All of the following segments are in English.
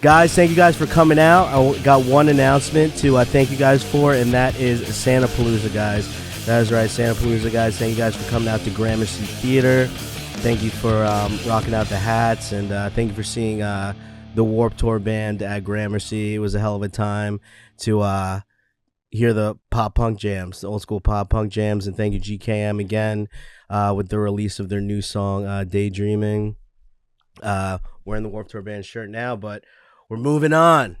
Guys, thank you guys for coming out. I got one announcement to thank you guys for, and that is Santa Palooza, guys. That is right, Santa Palooza, guys. Thank you guys for coming out to Gramercy Theater. Thank you for rocking out the hats, and thank you for seeing the Warped Tour band at Gramercy. It was a hell of a time to hear the pop punk jams, the old school pop punk jams, and thank you GKM again with the release of their new song, Daydreaming. Wearing the Warped Tour band shirt now, but we're moving on.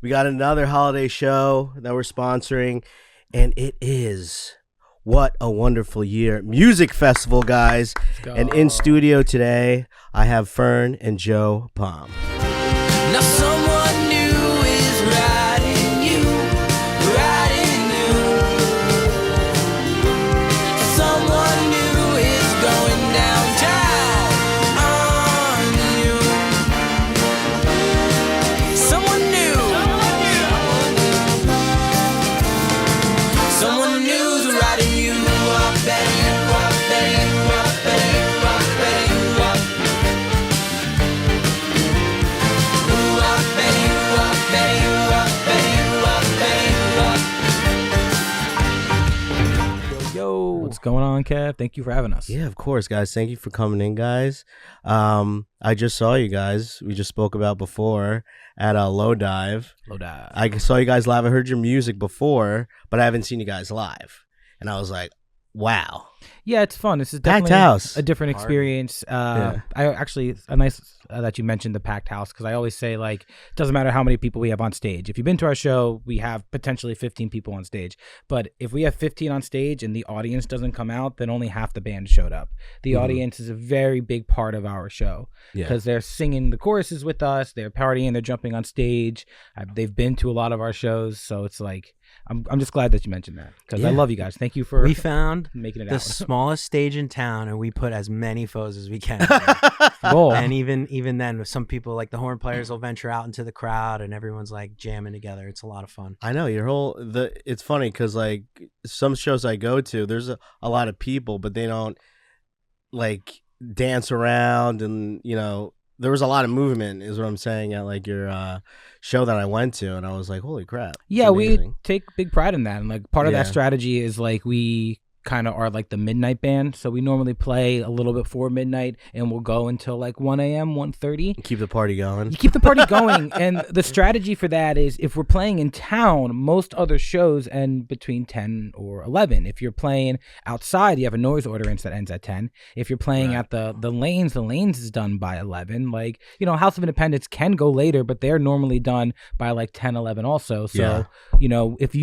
We got another holiday show that we're sponsoring, and it is What a Wonderful Year Music Festival, guys. And in studio today, I have Fern and Joe Palm. Now someone new is riding you, riding you. Someone new is going downtown on you. Someone new. Someone new's riding you up, betting you up, betting you up, betting you up, betting you up. Ooh, up, betting you up, betting you up, betting you up, betting you up. Yo, what's going on, Kev? Thank you for having us. Yeah, of course, guys. Thank you for coming in, guys. I just saw you guys. We just spoke about before at Low Dive. Low dive. I saw you guys live. I heard your music before, but I haven't seen you guys live. And I was like, wow. Yeah, it's fun. This is Packed definitely house. a different experience. I actually, it's a nice that you mentioned the packed house, because I always say, like, it doesn't matter how many people we have on stage. If you've been to our show, we have potentially 15 people on stage. But if we have 15 on stage and the audience doesn't come out, then only half the band showed up. The audience is a very big part of our show, because they're singing the choruses with us, they're partying, they're jumping on stage. They've been to a lot of our shows, so it's like, I'm just glad that you mentioned that, because I love you guys. Thank you for We found making it the out. smallest stage in town, and we put as many foes as we can. Cool. And even then, some people, like the horn players, will venture out into the crowd, and everyone's like jamming together. It's a lot of fun. I know it's funny because like some shows I go to, there's a lot of people, but they don't like dance around, and there was a lot of movement is what I'm saying at like your show that I went to, and I was like, holy crap. Yeah, we take big pride in that, and like part of that strategy is like we kind of are like the midnight band, so we normally play a little bit before midnight, and we'll go until like 1 a.m. 1:30. Keep the party going. You keep the party going, and the strategy for that is if we're playing in town, most other shows end between 10 or 11. If you're playing outside, you have a noise ordinance that ends at 10. If you're playing at the lanes is done by 11. Like, House of Independence can go later, but they're normally done by like 10, 11 also. So, if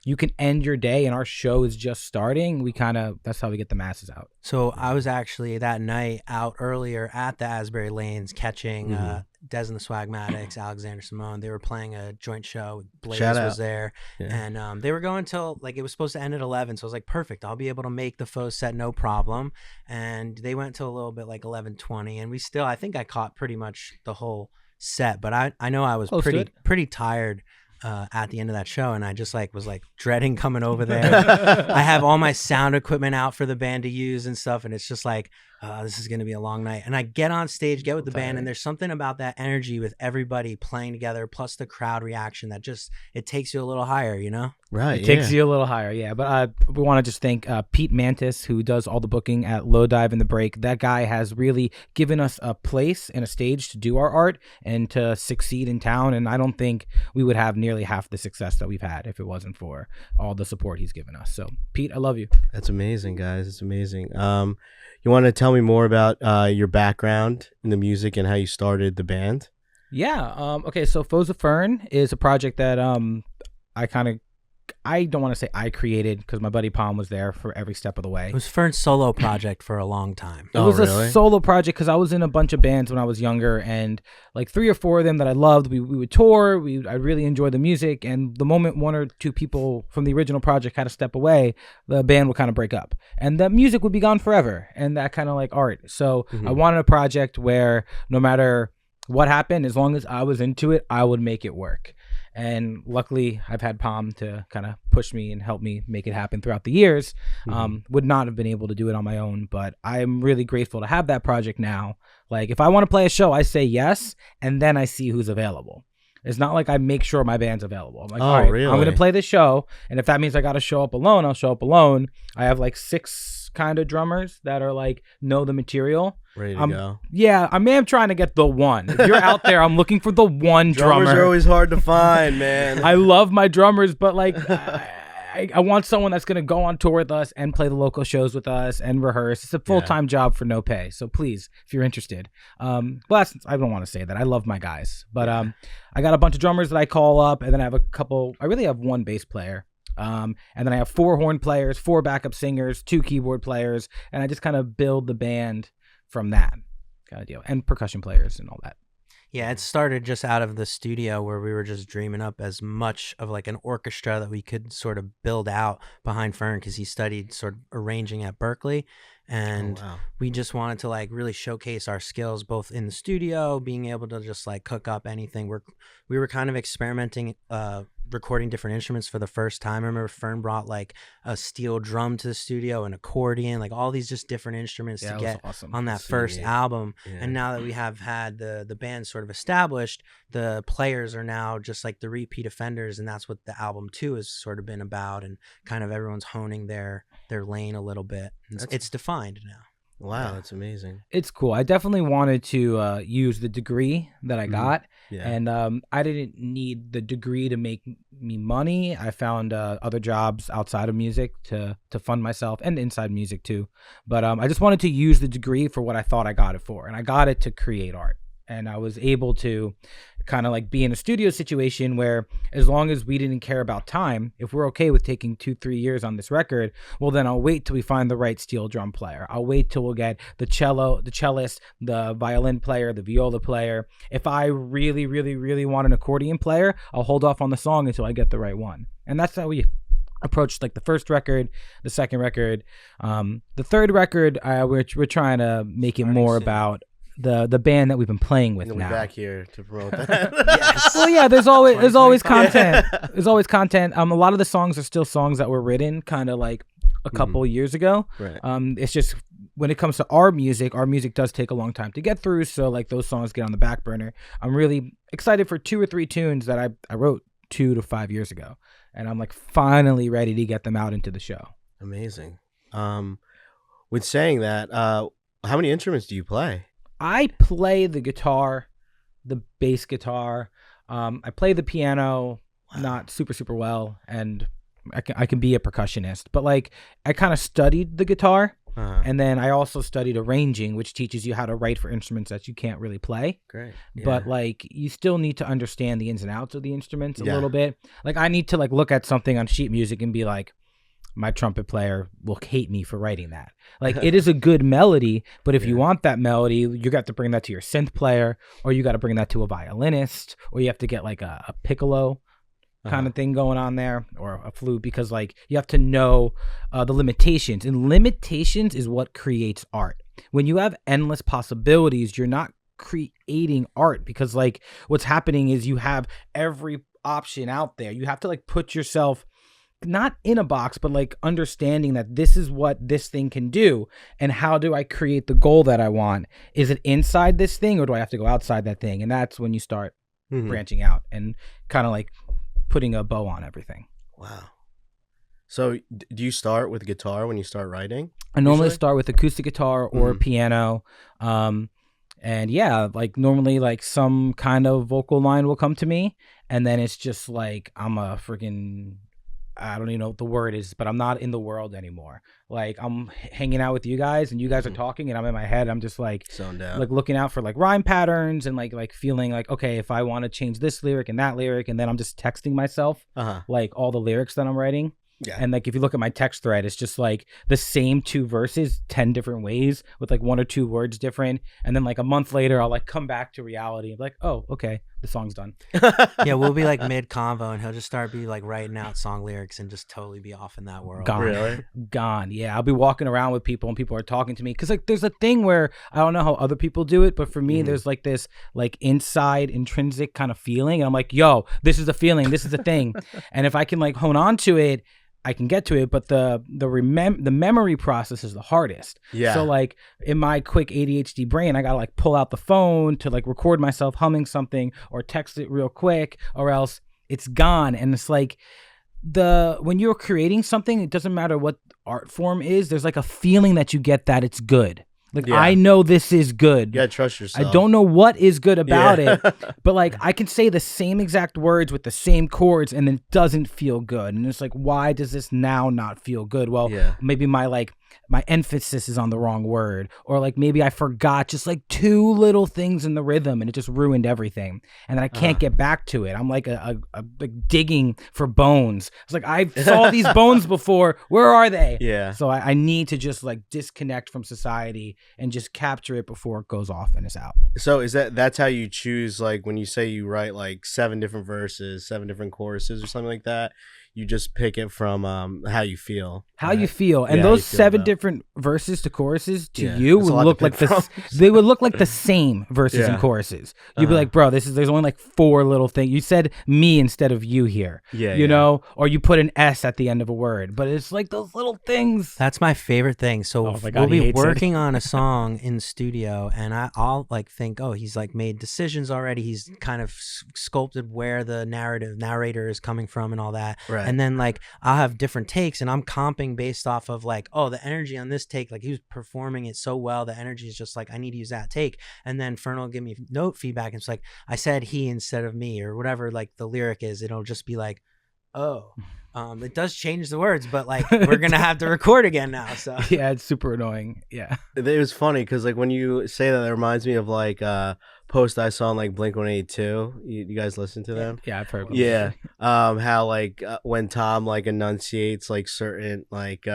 you can end your day and our show is just starting, that's how we get the masses out. So I was actually that night out earlier at the Asbury Lanes catching Des and the Swagmatics, Alexander Simone. They were playing a joint show. Blaze was there. And they were going till, like, it was supposed to end at 11. So I was like, perfect. I'll be able to make the faux set no problem. And they went till a little bit like 11:20. And I think I caught pretty much the whole set. But I know I was pretty tired at the end of that show, and I just was dreading coming over there. I have all my sound equipment out for the band to use and stuff, and it's just like, this is going to be a long night. And I get on stage, get with the band, and there's something about that energy with everybody playing together, plus the crowd reaction that it takes you a little higher, Right. It takes you a little higher, yeah. But we want to just thank Pete Mantis, who does all the booking at Low Dive and The Break. That guy has really given us a place and a stage to do our art and to succeed in town. And I don't think we would have nearly half the success that we've had if it wasn't for all the support he's given us. So, Pete, I love you. That's amazing, guys. It's amazing. You want to tell me more about your background in the music and how you started the band? Yeah. Okay, so Foes of Fern is a project that I don't want to say I created, because my buddy Palm was there for every step of the way. It was Fern's solo project for a long time. It was a solo project because I was in a bunch of bands when I was younger, and like 3 or 4 of them that I loved, we would tour. I really enjoyed the music, and the moment 1 or 2 people from the original project had to step away, the band would kind of break up, and the music would be gone forever, and that kind of like art. So I wanted a project where no matter what happened, as long as I was into it, I would make it work. And luckily, I've had Palm to kind of push me and help me make it happen throughout the years. Would not have been able to do it on my own, but I'm really grateful to have that project now. Like, if I want to play a show, I say yes, and then I see who's available. It's not like I make sure my band's available. I'm like, all right, really? I'm going to play this show, and if that means I got to show up alone, I'll show up alone. I have like 6 kind of drummers that are like, know the material. Ready to go. Yeah, I am trying to get the one. If you're out there, I'm looking for the one drummer. Drummers are always hard to find, man. I love my drummers, but like, I want someone that's going to go on tour with us and play the local shows with us and rehearse. It's a full-time job for no pay. So please, if you're interested. Well, I don't want to say that. I love my guys. But I got a bunch of drummers that I call up, and then I have I really have 1 bass player. And then I have 4 horn players, 4 backup singers, 2 keyboard players, and I just kind of build the band from that kind of deal. And percussion players and all that. Yeah, it started just out of the studio where we were just dreaming up as much of like an orchestra that we could sort of build out behind Fern, because he studied sort of arranging at Berkeley. And we just wanted to like really showcase our skills both in the studio, being able to just like cook up anything. We were kind of experimenting, recording different instruments for the first time. I remember Fern brought like a steel drum to the studio, an accordion, like all these just different instruments to get on that first album. And now that we have had the band sort of established, the players are now just like the repeat offenders, and that's what the album 2 has sort of been about, and kind of everyone's honing their lane a little bit. It's defined now. Wow, that's amazing. It's cool. I definitely wanted to use the degree that I got, and I didn't need the degree to make me money. I found other jobs outside of music to fund myself, and inside music too. But I just wanted to use the degree for what I thought I got it for, and I got it to create art. And I was able to kind of like be in a studio situation where, as long as we didn't care about time, if we're okay with taking 2-3 years on this record, well, then I'll wait till we find the right steel drum player. I'll wait till we'll get the cellist, the violin player, the viola player. If I really, really, really want an accordion player, I'll hold off on the song until I get the right one. And that's how we approached like the first record, the second record, the third record. We're trying to make it more about the band that we've been playing with now. Back here to promote that. Yes. Well, yeah, there's always content. There's always content. A lot of the songs are still songs that were written kind of like a couple years ago. Right. It's just when it comes to our music does take a long time to get through. So like those songs get on the back burner. I'm really excited for 2 or 3 tunes that I wrote 2 to 5 years ago, and I'm like finally ready to get them out into the show. Amazing. With saying that, how many instruments do you play? I play the guitar, the bass guitar. I play the piano, not super well, and I can be a percussionist. But like, I kind of studied the guitar, and then I also studied arranging, which teaches you how to write for instruments that you can't really play. Great. But like, you still need to understand the ins and outs of the instruments a little bit. Like, I need to like look at something on sheet music and be like, my trumpet player will hate me for writing that. Like, it is a good melody, but if you want that melody, you got to bring that to your synth player, or you got to bring that to a violinist, or you have to get like a piccolo kind of thing going on there, or a flute, because like you have to know the limitations, and limitations is what creates art. When you have endless possibilities, you're not creating art, because like what's happening is you have every option out there. You have to like put yourself not in a box, but like understanding that this is what this thing can do, and how do I create the goal that I want? Is it inside this thing, or do I have to go outside that thing? And that's when you start branching out and kind of like putting a bow on everything. Wow. So do you start with guitar when you start writing? I normally start with acoustic guitar or piano. And yeah, like normally like some kind of vocal line will come to me, and then it's just like I'm a freaking, I don't even know what the word is, but I'm not in the world anymore. Like, I'm hanging out with you guys, and you guys are talking, and I'm in my head. I'm just like zoned out, like looking out for like rhyme patterns, and like feeling like, okay, if I want to change this lyric and that lyric, and then I'm just texting myself like all the lyrics that I'm writing. Yeah. And like, if you look at my text thread, it's just like the same 2 verses 10 different ways with like 1 or 2 words different. And then like a month later, I'll like come back to reality. I'm like, oh, okay, the song's done. Yeah, we'll be like mid convo, and he'll just start be like writing out song lyrics and just totally be off in that world. Gone. Really? Gone. Yeah, I'll be walking around with people and people are talking to me because like there's a thing where I don't know how other people do it, but for me there's like this like inside intrinsic kind of feeling, and I'm like, yo, this is a feeling, this is a thing, and if I can like hone on to it, I can get to it, but the memory process is the hardest. Yeah. So like in my quick ADHD brain, I gotta like pull out the phone to like record myself humming something or text it real quick, or else it's gone. And it's like when you're creating something, it doesn't matter what art form is. There's like a feeling that you get that it's good. Like, I know this is good. You gotta trust yourself. I don't know what is good about it, but like I can say the same exact words with the same chords and it doesn't feel good. And it's like, why does this now not feel good? Well, maybe my emphasis is on the wrong word, or like maybe I forgot just like 2 little things in the rhythm and it just ruined everything. And then I can't get back to it. I'm like like digging for bones. It's like, I saw these bones before. Where are they? Yeah. So I need to just like disconnect from society and just capture it before it goes off and it's out. So that's how you choose, like when you say you write like 7 different verses, 7 different choruses or something like that, you just pick it from how you feel. How you feel. And those 7 different verses to choruses to you would look like they would look like the same verses and choruses. You'd be like, bro, there's only like 4 little things. You said me instead of you here. You know? Or you put an S at the end of a word. But it's like those little things. That's my favorite thing. So we'll be working on a song in the studio, and I'll like think, oh, he's like made decisions already. He's kind of sculpted where the narrator is coming from and all that. Right. And then like I'll have different takes, and I'm comping based off of like, oh, the energy on this take, like he was performing it so well, the energy is just like, I need to use that take. And then Fern will give me note feedback, and it's like, I said he instead of me, or whatever like the lyric is. It'll just be like, oh, it does change the words, but like we're gonna have to record again now. So yeah, it's super annoying. Yeah, it was funny because like when you say that, it reminds me of like post I saw on like Blink-182. You guys listen to them? Yeah, I've heard them. Yeah. How like when Tom like enunciates like certain like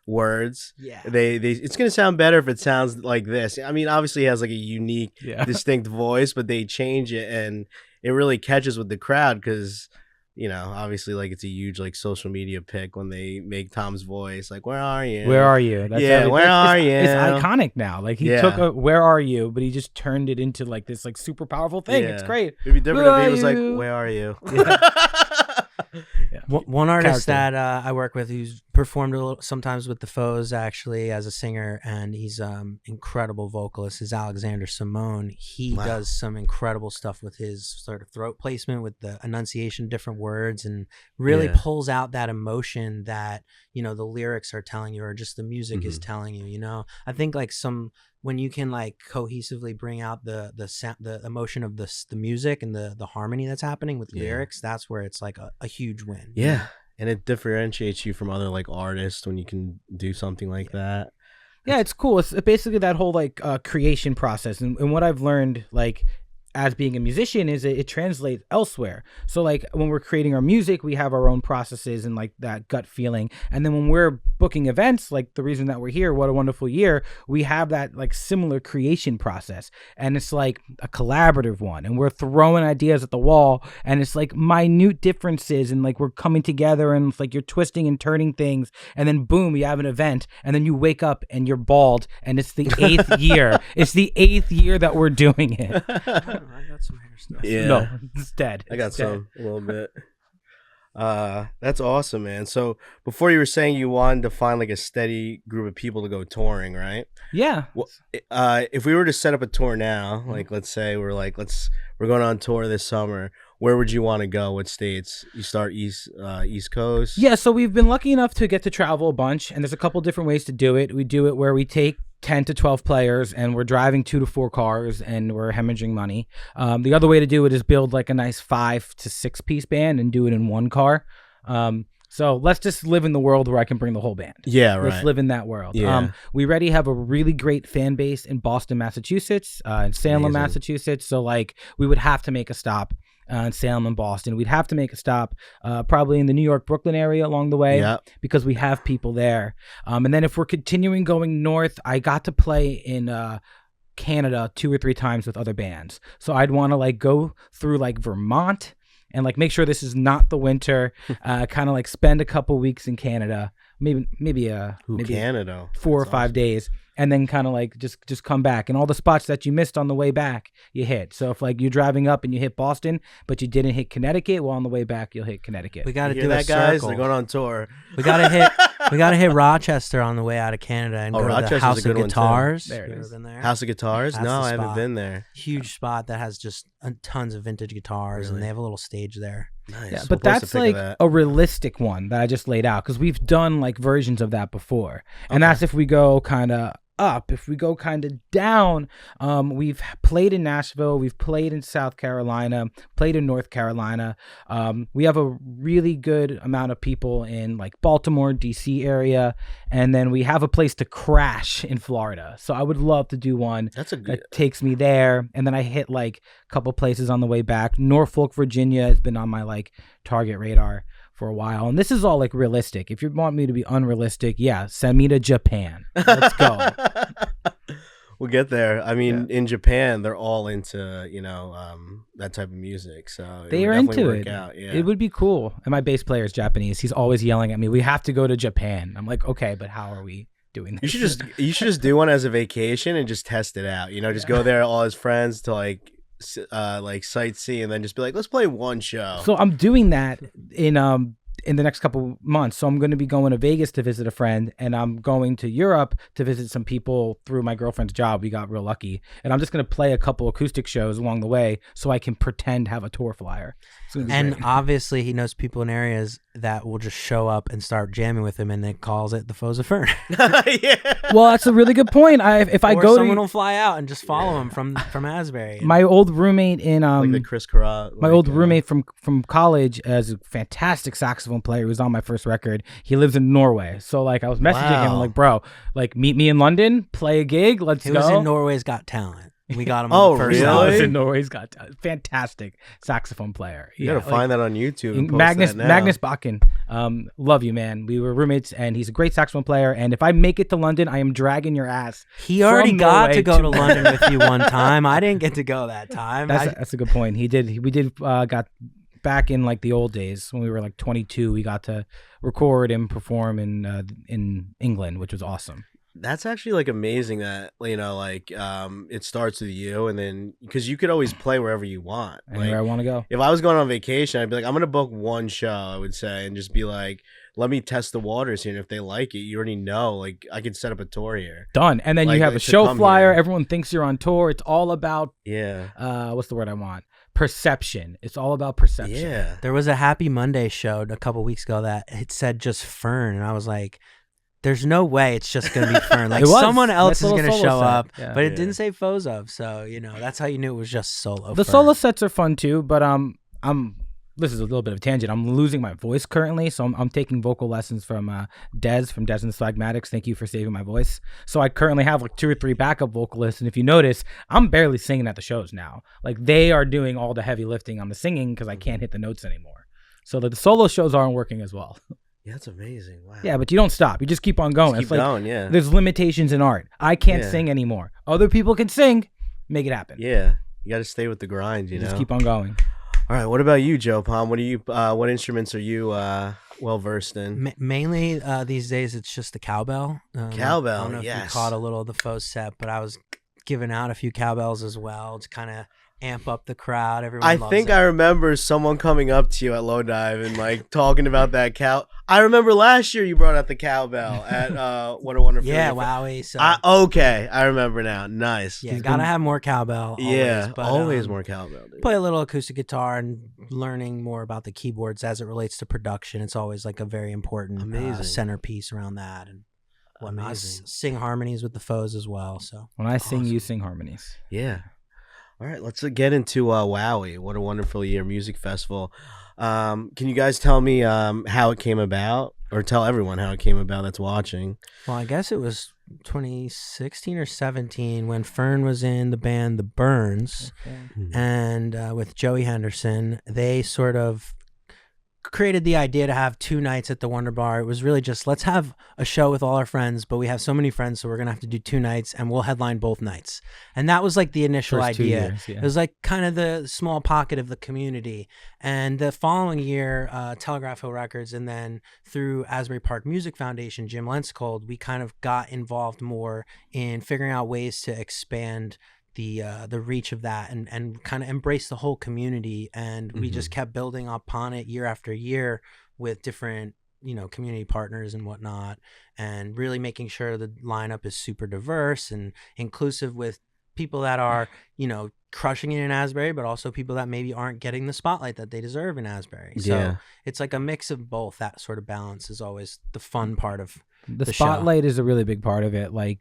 words, it's gonna sound better if it sounds like this. I mean, obviously he has like a unique distinct voice, but they change it and it really catches with the crowd because, you know, obviously like it's a huge like social media pick when they make Tom's voice like, where are you? Where are you? That's where are you? It's iconic now. Like he took a where are you, but he just turned it into like this like super powerful thing. It's great. It'd be different if he was like, where are you? One artist that I work with who's performed sometimes with the Foes actually as a singer, and he's incredible vocalist, is Alexander Simone. He does some incredible stuff with his sort of throat placement, with the enunciation of different words, and really pulls out that emotion that, you know, the lyrics are telling you, or just the music is telling you. You know, I think like when you can like cohesively bring out the emotion of the music and the harmony that's happening with lyrics, that's where it's like a huge win. Yeah. And it differentiates you from other like artists when you can do something like that. Yeah, it's cool. It's basically that whole like creation process. And what I've learned like as being a musician is it translates elsewhere. So like when we're creating our music, we have our own processes and like that gut feeling. And then when we're booking events, like the reason that we're here, What a Wonderful Year, we have that like similar creation process. And it's like a collaborative one. And we're throwing ideas at the wall, and it's like minute differences, and like we're coming together, and it's like you're twisting and turning things. And then boom, you have an event, and then you wake up and you're bald, and it's the 8th year. It's the 8th year that we're doing it. I got some hair stuff. Yeah. No, it's dead. I got some a little bit. That's awesome, man. So before you were saying you wanted to find like a steady group of people to go touring, right? Yeah. Well, if we were to set up a tour now, like let's say we're going on tour this summer, where would you want to go? What states? You start East Coast? Yeah, so we've been lucky enough to get to travel a bunch, and there's a couple different ways to do it. We do it where we take 10 to 12 players and we're driving 2 to 4 cars and we're hemorrhaging money. The other way to do it is build like a nice 5 to 6 piece band and do it in one car. So let's just live in the world where I can bring the whole band. Yeah, right. Let's live in that world. Yeah. We already have a really great fan base in Boston, Massachusetts, in Salem, Massachusetts. So like we would have to make a stop in Salem and Boston. We'd have to make a stop probably in the New York, Brooklyn area along the way because we have people there. And then if we're continuing going north, I got to play in Canada 2 or 3 times with other bands. So I'd want to like go through like Vermont and like make sure this is not the winter. Kind of like spend a couple weeks in Canada, maybe Canada 4 or 5 days, and then kind of like just come back, and all the spots that you missed on the way back you hit. So if like you're driving up and you hit Boston but you didn't hit Connecticut, well, on the way back you'll hit Connecticut. We got to do that, a guys. circle. They're going on tour. We got to hit Rochester on the way out of Canada and go to the Rochester's House a good of one, too. Guitars. There it You is. ever been there? House of Guitars? That's No, the I haven't spot. been there. Huge spot that has just tons of vintage guitars, and Really? they have a little stage there. Nice. Yeah, We'll but post a that's pic of like that. a realistic one that I just laid out, because we've done like versions of that before, and that's if we go kind of up. If we go kind of down, we've played in Nashville, we've played in South Carolina, played in North Carolina. We have a really good amount of people in like Baltimore, DC area, and then we have a place to crash in Florida. So I would love to do one That's a good. that takes me there, and then I hit like a couple places on the way back. Norfolk, Virginia has been on my like target radar for a while, and this is all like realistic. If you want me to be unrealistic, yeah, send me to Japan. Let's go. We'll get there. I mean, in Japan, they're all into that type of music, so They would are definitely into work it. Out. Yeah. It would be cool. And my bass player is Japanese. He's always yelling at me, "We have to go to Japan." I'm like, okay, but how are we doing this? You should just do one as a vacation and just test it out. Just go there, all his friends to like sightsee, and then just be like, let's play one show. So I'm doing that in the next couple months. So I'm going to be going to Vegas to visit a friend, and I'm going to Europe to visit some people through my girlfriend's job. We got real lucky, and I'm just going to play a couple acoustic shows along the way so I can pretend have a tour flyer. It's gonna be And great. obviously, he knows people in areas that will just show up and start jamming with him, and then calls it the Foes of Fern. Yeah. Well, that's a really good point. If I Or go someone to will fly out and just follow him from Asbury. my old roommate in Like the Chris Carra. my old roommate from college is a fantastic saxophone player who was on my first record. He lives in Norway. So like I was messaging him, Wow. like, bro, like meet me in London, play a gig, let's He go. was in Norway's Got Talent. We got him Oh, on the first He really? was album. in Norway's got fantastic saxophone player. You gotta find that on YouTube. And post Magnus that now. Magnus Bakken. Love you, man. We were roommates, and he's a great saxophone player. And if I make it to London, I am dragging your ass. He already from got Norway to go to to- London with you one time. I didn't get to go that time. That's a good point. We did got back in like the old days when we were like 22. We got to record and perform in England, which was awesome. That's actually like amazing that it starts with you, and then because you could always play wherever you want. Anywhere I want to go. If I was going on vacation, I'd be like, I'm gonna book one show, I would say, and just be like, let me test the waters here, and if they like it, you already know, like, I could set up a tour here. Done. And then Like, you have a to show come flyer. here. Everyone thinks you're on tour. It's all about Yeah. what's the word I want? Perception. It's all about perception. Yeah. There was a Happy Monday show a couple weeks ago that it said just Fern, and I was like, there's no way it's just going to be Fern. Like It was. someone else That's is a going to little show solo set. up, Yeah. but it Yeah. didn't say Foes of. So, that's how you knew it was just solo. The Fern. solo sets are fun too, but this is a little bit of a tangent. I'm losing my voice currently, so I'm taking vocal lessons from Des and the Swagmatics. Thank you for saving my voice. So I currently have like 2 or 3 backup vocalists, and if you notice, I'm barely singing at the shows now. Like they are doing all the heavy lifting on the singing because I can't hit the notes anymore. So the solo shows aren't working as well. Yeah, that's amazing. Wow. Yeah, but you don't stop. You just keep on going. Just It's keep like going, yeah. there's limitations in art. I can't Yeah. sing anymore. Other people can sing. Make it happen. Yeah. You got to stay with the grind, you know. Just keep on going. All right. What about you, Joe Palm? What instruments are you well versed in? Mainly these days, it's just the cowbell. Cowbell, I don't know if you yes. caught a little of the Foes set, but I was giving out a few cowbells as well to kind of amp up the crowd. Everyone I loves think it. I remember someone coming up to you at Low Dive and like talking about that cow. I remember last year you brought out the cowbell at What a Wonderful Yeah, Year. wowie. So Okay, I remember now. Nice. yeah, gotta have more cowbell. Always, Yeah, but, always more cowbell. Dude. Play a little acoustic guitar and learning more about the keyboards as it relates to production. It's always like a very important Amazing. centerpiece around that and whatnot. Amazing. Sing harmonies with the Foes as well. So When I sing, Awesome. you sing harmonies. Yeah. All right, let's get into Wowie. What a Wonderful Year Music Festival. Can you guys tell me how it came about, or tell everyone how it came about that's watching? well, I guess it was 2016 or 17 when Fern was in the band The Burns, and with Joey Henderson, they sort of created the idea to have 2 nights at the Wonder Bar. It was really just, let's have a show with all our friends, but we have so many friends, so we're going to have to do 2 nights, and we'll headline both nights. And that was like the initial First 2 idea. years, yeah. It was like kind of the small pocket of the community. And the following year, Telegraph Hill Records, and then through Asbury Park Music Foundation, Jim Lenskold, we kind of got involved more in figuring out ways to expand the reach of that and kind of embrace the whole community. And we just kept building upon it year after year with different, community partners and whatnot, and really making sure the lineup is super diverse and inclusive with people that are, crushing it in Asbury, but also people that maybe aren't getting the spotlight that they deserve in Asbury. So it's like a mix of both. That sort of balance is always the fun part of the spotlight show. is a really big part of it. Like,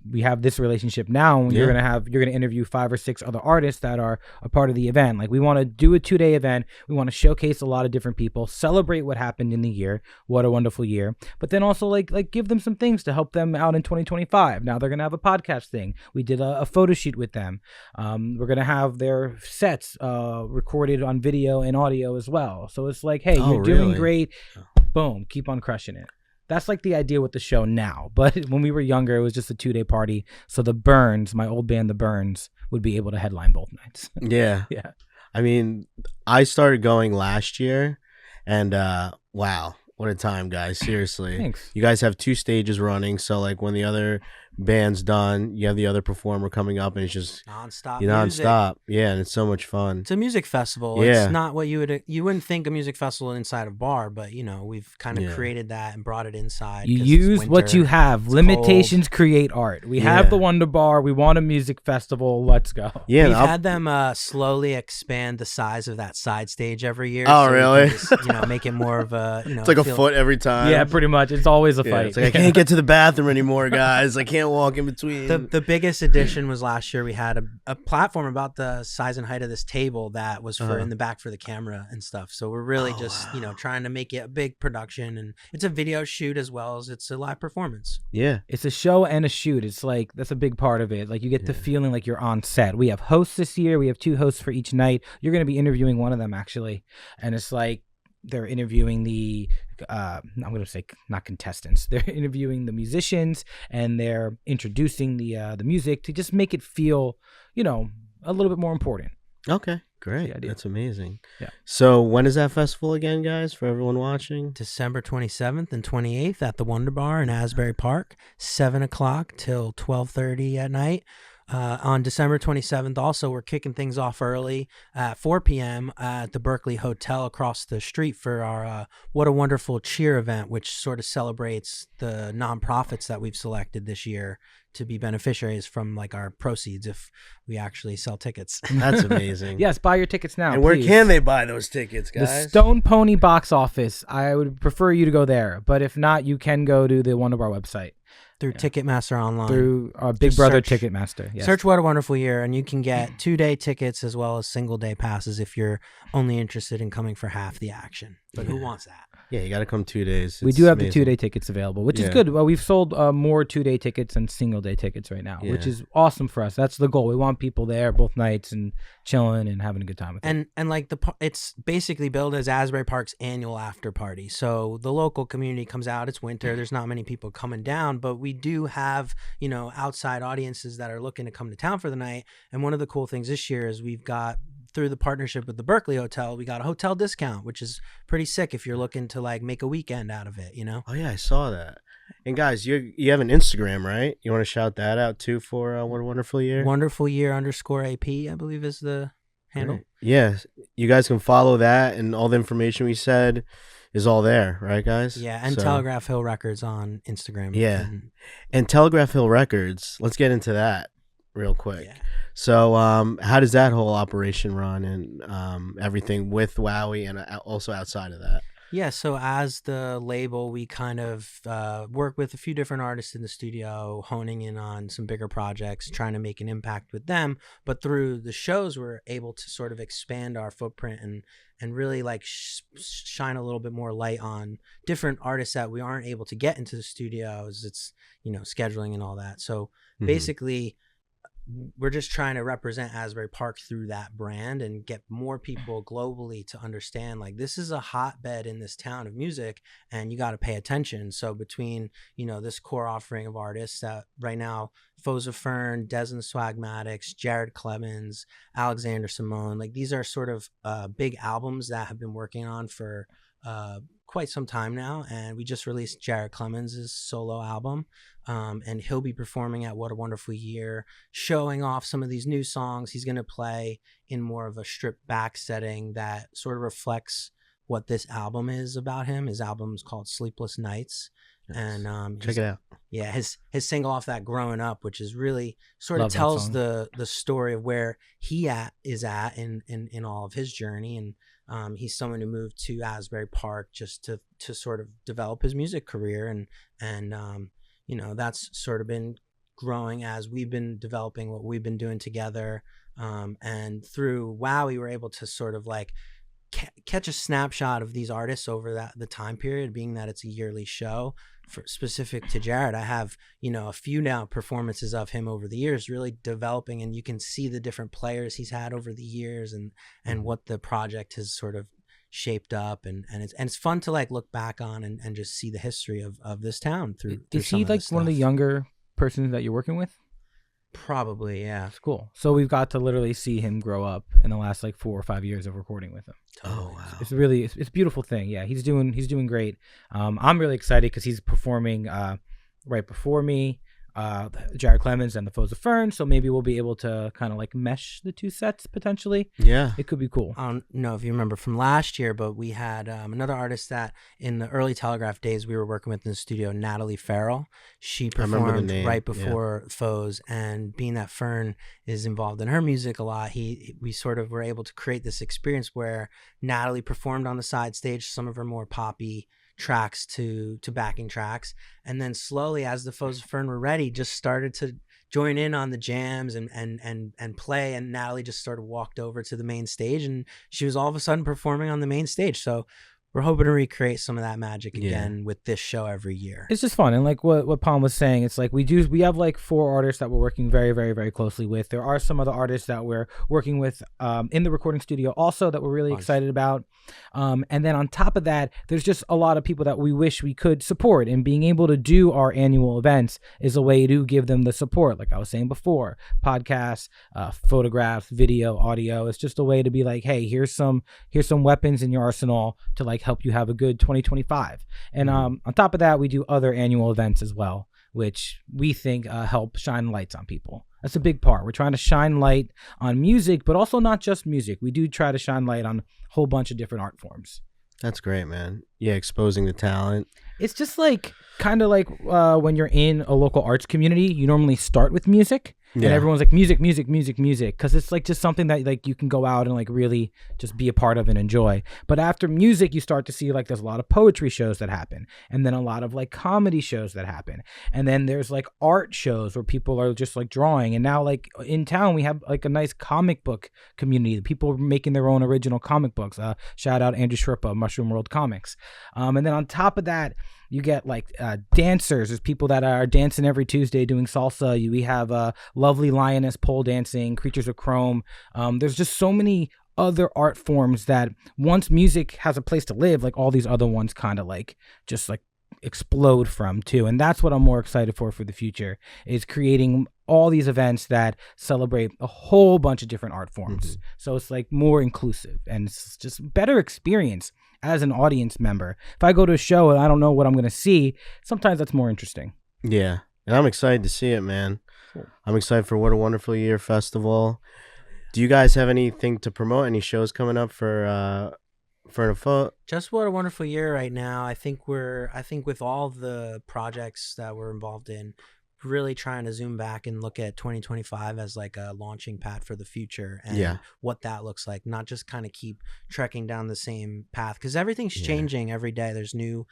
we have this relationship now, and you're gonna interview 5 or 6 other artists that are a part of the event. Like, we want to do a 2-day event. We want to showcase a lot of different people, celebrate what happened in the year, what a wonderful year, but then also like give them some things to help them out in 2025. Now they're gonna have a podcast thing. We did a photo shoot with them. We're gonna have their sets recorded on video and audio as well. So it's like, hey, you're doing great. Boom, keep on crushing it. That's like the idea with the show now. But when we were younger, it was just a 2-day party. So the Burns, my old band, the Burns, would be able to headline both nights. Yeah. Yeah. I mean, I started going last year, and wow, what a time, guys. Seriously. Thanks. You guys have 2 stages running. So, like, when the other band's done, you have the other performer coming up, and it's just nonstop. Yeah, and it's so much fun. It's a music festival. Yeah. It's not what you wouldn't think a music festival inside a bar, but we've kind of created that and brought it inside. You use what you have. Limitations create art. We have the Wonder Bar. We want a music festival. Let's go. Yeah, we've had them slowly expand the size of that side stage every year. Oh, so really? Just, make it more of a it's like a foot every time. Yeah, pretty much. It's always a fight. It's like, I can't get to the bathroom anymore, guys. I can't walk in between. The biggest addition was last year. We had a platform about the size and height of this table that was for in the back for the camera and stuff. So we're really trying to make it a big production, and it's a video shoot as well as it's a live performance. Yeah, it's a show and a shoot. It's like, that's a big part of it. Like, you get the feeling like you're on set. We have hosts this year. We have 2 hosts for each night. You're going to be interviewing one of them, actually, and it's like they're interviewing the I'm going to say not contestants. They're interviewing the musicians, and they're introducing the music to just make it feel, a little bit more important. Okay, great. That's amazing. Yeah. So when is that festival again, guys, for everyone watching? December 27th and 28th at the Wonder Bar in Asbury Park, 7 o'clock till 12:30 at night. On December 27th, also, we're kicking things off early at 4 p.m. at the Berkeley Hotel across the street for our What a Wonderful Cheer event, which sort of celebrates the nonprofits that we've selected this year to be beneficiaries from like our proceeds if we actually sell tickets. That's amazing. Yes, buy your tickets now. And where please. can they buy those tickets, guys? The Stone Pony box office. I would prefer you to go there, but if not, you can go to the Wonder Bar website. Through Ticketmaster online. Through our Big Brother Ticketmaster. Yes. Search What a Wonderful Year, and you can get 2-day tickets as well as single-day passes if you're only interested in coming for half the action. But who wants that? Yeah, you got to come 2 days. We do have the 2-day tickets available, which is good. Well, we've sold more 2-day tickets than single-day tickets right now, which is awesome for us. That's the goal. We want people there both nights and chilling and having a good time with it. And like it's basically billed as Asbury Park's annual after party. So the local community comes out. It's winter. There's not many people coming down, but we do have outside audiences that are looking to come to town for the night. And one of the cool things this year is we've got, through the partnership with the Berkeley Hotel, we got a hotel discount, which is pretty sick if you're looking to like make a weekend out of it, Oh yeah, I saw that. And guys, you have an Instagram, right? You want to shout that out too for What a Wonderful Year? Wonderful Year _AP, I believe is the handle. Right. Yeah, you guys can follow that, and all the information we said is all there, right, guys? Yeah, and Telegraph Hill Records on Instagram. Yeah, and Telegraph Hill Records. Let's get into that real quick. Yeah. So how does that whole operation run, and everything with Wowie and also outside of that? Yeah, so as the label, we kind of work with a few different artists in the studio, honing in on some bigger projects, trying to make an impact with them. But through the shows, we're able to sort of expand our footprint and really like shine a little bit more light on different artists that we aren't able to get into the studios. It's, scheduling and all that. So basically, we're just trying to represent Asbury Park through that brand and get more people globally to understand, like, this is a hotbed in this town of music, and you got to pay attention. So between, this core offering of artists that right now, Foes of Fern, Des and the Swagmatics, Jared Clemens, Alexander Simone, like, these are sort of big albums that have been working on for quite some time now, and we just released Jared Clemens' solo album, and he'll be performing at What a Wonderful Year, showing off some of these new songs. He's going to play in more of a stripped back setting that sort of reflects what this album is about him. His album is called Sleepless Nights. Nice. And check it out. Yeah, his single off that, Growing Up, which is really sort Love of that tells song. the story of where he is at in all of his journey. And he's someone who moved to Asbury Park just to sort of develop his music career, and that's sort of been growing as we've been developing what we've been doing together, and through WOW we were able to sort of like catch a snapshot of these artists over the time period, being that it's a yearly show. For specific to Jared, I have a few now performances of him over the years, really developing, and you can see the different players he's had over the years, and what the project has sort of shaped up, and it's fun to like look back on and just see the history of this town through. Is he like one of the younger persons that you're working with? Probably, yeah. That's cool. So we've got to literally see him grow up in the last like 4 or 5 years of recording with him. Oh wow, it's a beautiful thing. Yeah, he's doing great. I'm really excited because he's performing right before me, Jared Clemens and the Foes of Fern. So maybe we'll be able to kind of like mesh the two sets potentially. Yeah, it could be cool. I don't know if you remember from last year, but we had another artist that in the early Telegraph days we were working with in the studio, Natalie Farrell. She performed right before Foes, and being that Fern is involved in her music a lot, we sort of were able to create this experience where Natalie performed on the side stage some of her more poppy tracks to backing tracks, and then slowly, as the Foes of Fern were ready, just started to join in on the jams and play, and Natalie just sort of walked over to the main stage, and she was all of a sudden performing on the main stage. So we're hoping to recreate some of that magic again with this show every year. It's just fun. And like what Palm was saying, it's like we have like 4 artists that we're working very, very, very closely with. There are some other artists that we're working with in the recording studio also that we're really excited about. And then on top of that, there's just a lot of people that we wish we could support, and being able to do our annual events is a way to give them the support. Like I was saying before, podcasts, photographs, video, audio. It's just a way to be like, hey, here's some weapons in your arsenal to like help you have a good 2025. And on top of that, we do other annual events as well, which we think help shine lights on people. That's a big part. We're trying to shine light on music, but also not just music. We do try to shine light on a whole bunch of different art forms. That's great, man. Yeah, exposing the talent. It's just like kind of like when you're in a local arts community, you normally start with music. And everyone's like music, because it's like just something that like you can go out and like really just be a part of and enjoy. But after music, you start to see like there's a lot of poetry shows that happen, and then a lot of like comedy shows that happen, and then there's like art shows where people are just like drawing. And now like in town we have like a nice comic book community. People are making their own original comic books. Shout out Andrew Shrippa, Mushroom World Comics. And then on top of that, you get like dancers. There's people that are dancing every Tuesday doing salsa. We have lovely lioness pole dancing, Creatures of Chrome. There's just so many other art forms that once music has a place to live, like all these other ones kind of like just like explode from too. And that's what I'm more excited for the future, is creating all these events that celebrate a whole bunch of different art forms. So it's like more inclusive, and it's just better experience as an audience member. If I go to a show and I don't know what I'm going to see, sometimes that's more interesting. Yeah, and I'm excited to see it, man. Cool. I'm excited for What a Wonderful Year Festival. Do you guys have anything to promote? Any shows coming up for a foot? Just What a Wonderful Year right now. I think with all the projects that we're involved in, really trying to zoom back and look at 2025 as like a launching pad for the future, and what that looks like, not just kind of keep trekking down the same path, because everything's changing every day. There's new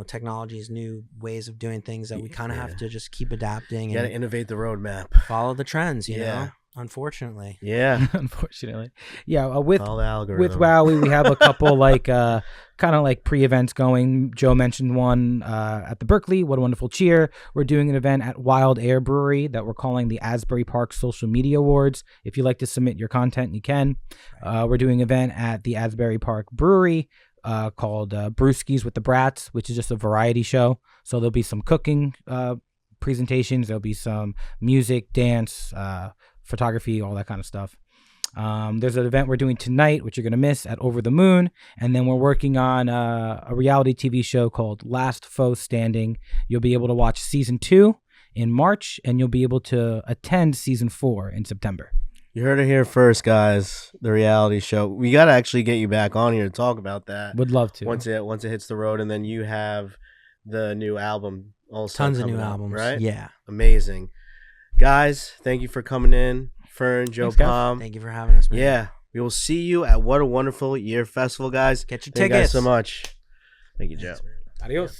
technologies, new ways of doing things that we kind of have to just keep adapting. You gotta innovate the roadmap, follow the trends, you know. Unfortunately. Yeah. Unfortunately. Yeah. With All the algorithm. With Wowie, we have a couple like kind of like pre-events going. Joe mentioned one at the Berkeley. What a Wonderful Cheer. We're doing an event at Wild Air Brewery that we're calling the Asbury Park Social Media Awards. If you'd like to submit your content, you can. We're doing an event at the Asbury Park Brewery called Brewskis with the Brats, which is just a variety show. So there'll be some cooking presentations. There'll be some music, dance, photography, all that kind of stuff. There's an event we're doing tonight, which you're going to miss, at Over the Moon. And then we're working on a reality TV show called Last Foe Standing. You'll be able to watch season 2 in March, and you'll be able to attend season 4 in September. You heard it here first, guys. The reality show. We got to actually get you back on here to talk about that. Would love to. Once it hits the road, and then you have the new album also. Tons of new out, albums. right? Yeah. Amazing. Guys, thank you for coming in. Fern, Joe Palm. Thank you for having us, man. Yeah. We will see you at What a Wonderful Year Festival, guys. Get your Thank you guys tickets. so much. Thank you, Joe. Adios.